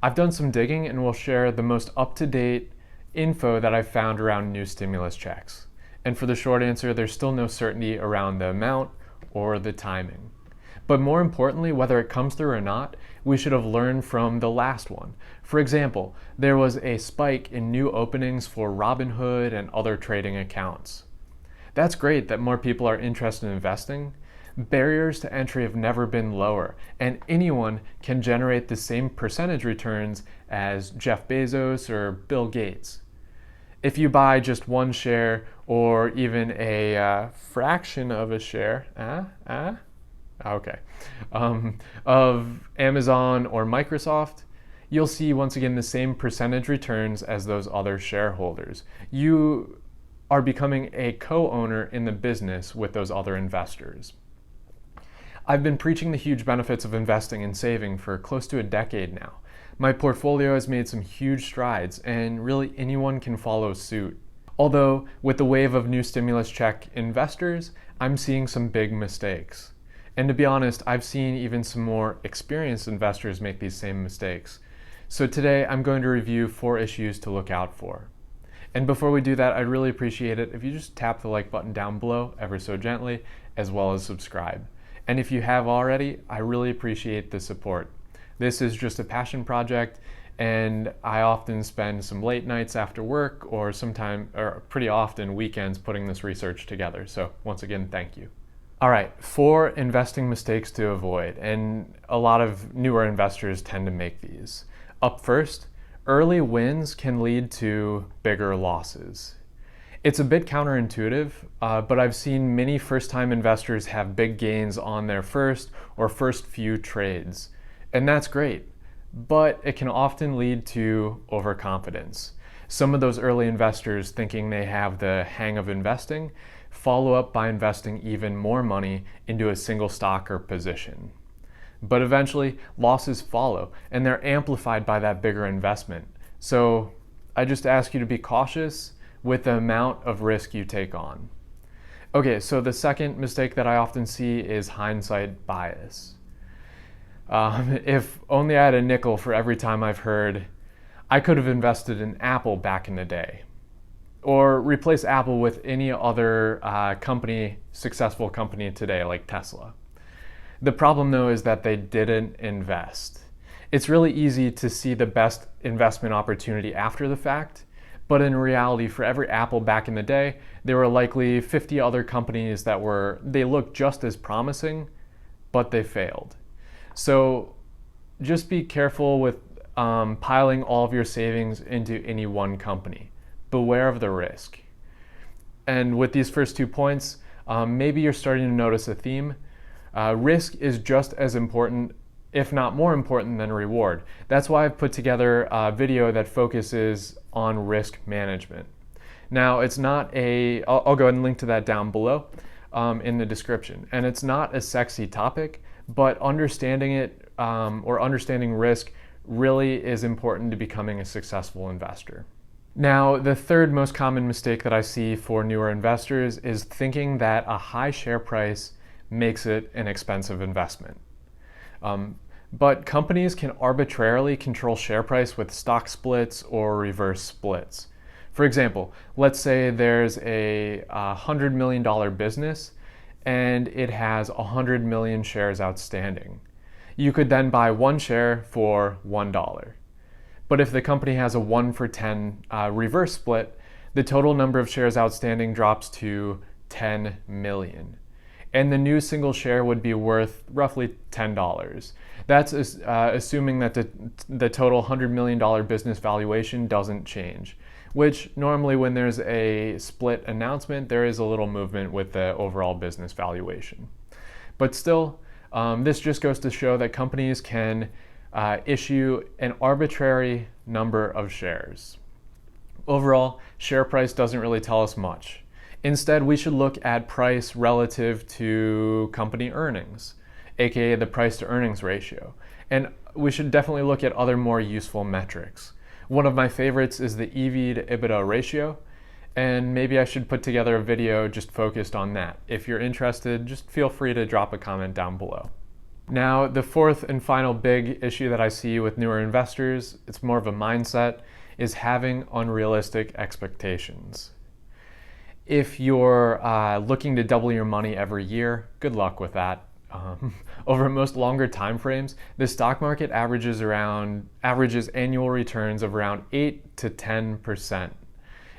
I've done some digging and will share the most up-to-date info that I've found around new stimulus checks. And for the short answer, there's still no certainty around the amount or the timing. But more importantly, whether it comes through or not, we should have learned from the last one. For example, there was a spike in new openings for Robinhood and other trading accounts. That's great that more people are interested in investing. Barriers to entry have never been lower, and anyone can generate the same percentage returns as Jeff Bezos or Bill Gates. If you buy just one share or even a fraction of a share, of Amazon or Microsoft, you'll see once again the same percentage returns as those other shareholders. You are becoming a co-owner in the business with those other investors. I've been preaching the huge benefits of investing and saving for close to a decade now. My portfolio has made some huge strides, and really anyone can follow suit. Although, with the wave of new stimulus check investors, I'm seeing some big mistakes. And to be honest, I've seen even some more experienced investors make these same mistakes. So today, I'm going to review 4 issues to look out for. And before we do that, I'd really appreciate it if you just tap the like button down below ever so gently, as well as subscribe. And if you have already, I really appreciate the support. This is just a passion project, and I often spend some late nights after work or pretty often weekends putting this research together. So once again, thank you. All right, 4 investing mistakes to avoid, and a lot of newer investors tend to make these. Up first, early wins can lead to bigger losses. It's a bit counterintuitive, but I've seen many first-time investors have big gains on their first few trades. And that's great, but it can often lead to overconfidence. Some of those early investors, thinking they have the hang of investing, follow up by investing even more money into a single stock or position. But eventually, losses follow, and they're amplified by that bigger investment. So I just ask you to be cautious with the amount of risk you take on. Okay, so the second mistake that I often see is hindsight bias. If only I had a nickel for every time I've heard, I could have invested in Apple back in the day. Or replace Apple with any other successful company today, like Tesla. The problem though is that they didn't invest. It's really easy to see the best investment opportunity after the fact, but in reality, for every Apple back in the day, there were likely 50 other companies they looked just as promising, but they failed. So just be careful with piling all of your savings into any one company. Beware of the risk. And with these first 2 points, maybe you're starting to notice a theme. Risk is just as important, if not more important, than reward. That's why I've put together a video that focuses on risk management. Now, it's not I'll go ahead and link to that down below in the description. And it's not a sexy topic, but understanding it or understanding risk really is important to becoming a successful investor. Now, the third most common mistake that I see for newer investors is thinking that a high share price makes it an expensive investment. But companies can arbitrarily control share price with stock splits or reverse splits. For example, let's say there's a $100 million business and it has 100 million shares outstanding. You could then buy one share for $1. But if the company has a 1-for-10 reverse split, the total number of shares outstanding drops to 10 million. And the new single share would be worth roughly $10. That's assuming that the total $100 million business valuation doesn't change, which normally when there's a split announcement, there is a little movement with the overall business valuation. But still, this just goes to show that companies can issue an arbitrary number of shares. Overall, share price doesn't really tell us much. Instead, we should look at price relative to company earnings, aka the price to earnings ratio. And we should definitely look at other more useful metrics. One of my favorites is the EV to EBITDA ratio, and maybe I should put together a video just focused on that. If you're interested, just feel free to drop a comment down below. Now, the fourth and final big issue that I see with newer investors, it's more of a mindset, is having unrealistic expectations. If you're looking to double your money every year, good luck with that. Over most longer time frames, the stock market averages annual returns of around 8 to 10%.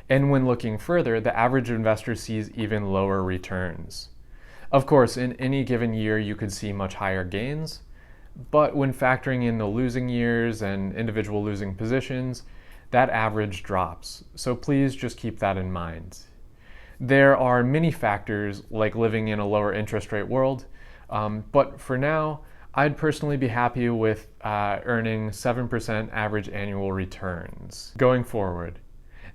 And when looking further, the average investor sees even lower returns. Of course, in any given year, you could see much higher gains, but when factoring in the losing years and individual losing positions, that average drops. So please just keep that in mind. There are many factors like living in a lower interest rate world, but for now, I'd personally be happy with earning 7% average annual returns going forward.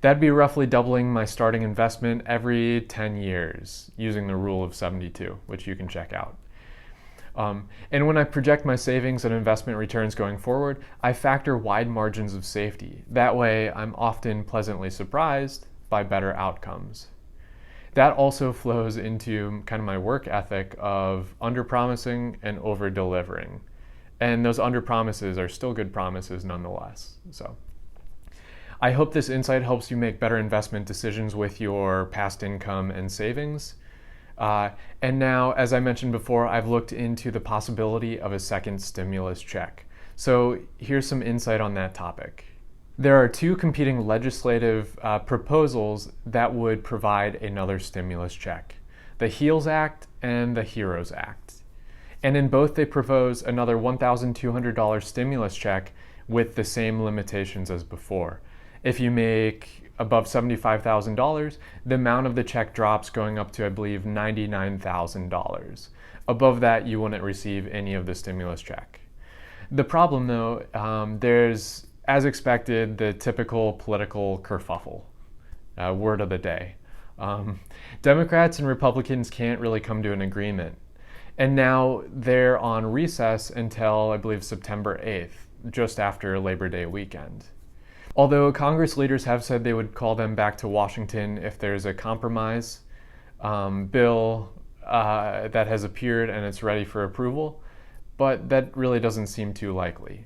That'd be roughly doubling my starting investment every 10 years using the rule of 72, which you can check out. And when I project my savings and investment returns going forward, I factor wide margins of safety. That way, I'm often pleasantly surprised by better outcomes. That also flows into kind of my work ethic of under-promising and over-delivering. And those under-promises are still good promises nonetheless. So I hope this insight helps you make better investment decisions with your past income and savings. And now, as I mentioned before, I've looked into the possibility of a second stimulus check. So here's some insight on that topic. There are two competing legislative proposals that would provide another stimulus check: the HEALS Act and the HEROES Act. And in both, they propose another $1,200 stimulus check with the same limitations as before. If you make above $75,000, the amount of the check drops, going up to, I believe, $99,000. Above that, you wouldn't receive any of the stimulus check. The problem, though, there's, as expected, the typical political kerfuffle. Word of the day. Democrats and Republicans can't really come to an agreement. And now they're on recess until, I believe, September 8th, just after Labor Day weekend. Although Congress leaders have said they would call them back to Washington if there's a compromise bill that has appeared and it's ready for approval, but that really doesn't seem too likely.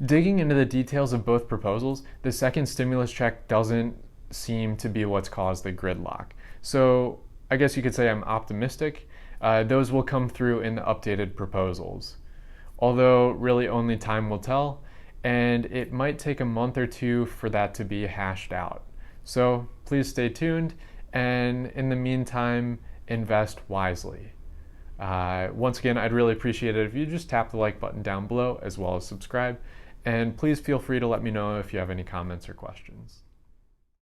Digging into the details of both proposals, the second stimulus check doesn't seem to be what's caused the gridlock. So I guess you could say I'm optimistic. Those will come through in the updated proposals. Although really only time will tell, and it might take a month or two for that to be hashed out. So please stay tuned, and in the meantime, invest wisely. Once again, I'd really appreciate it if you just tap the like button down below as well as subscribe, and please feel free to let me know if you have any comments or questions.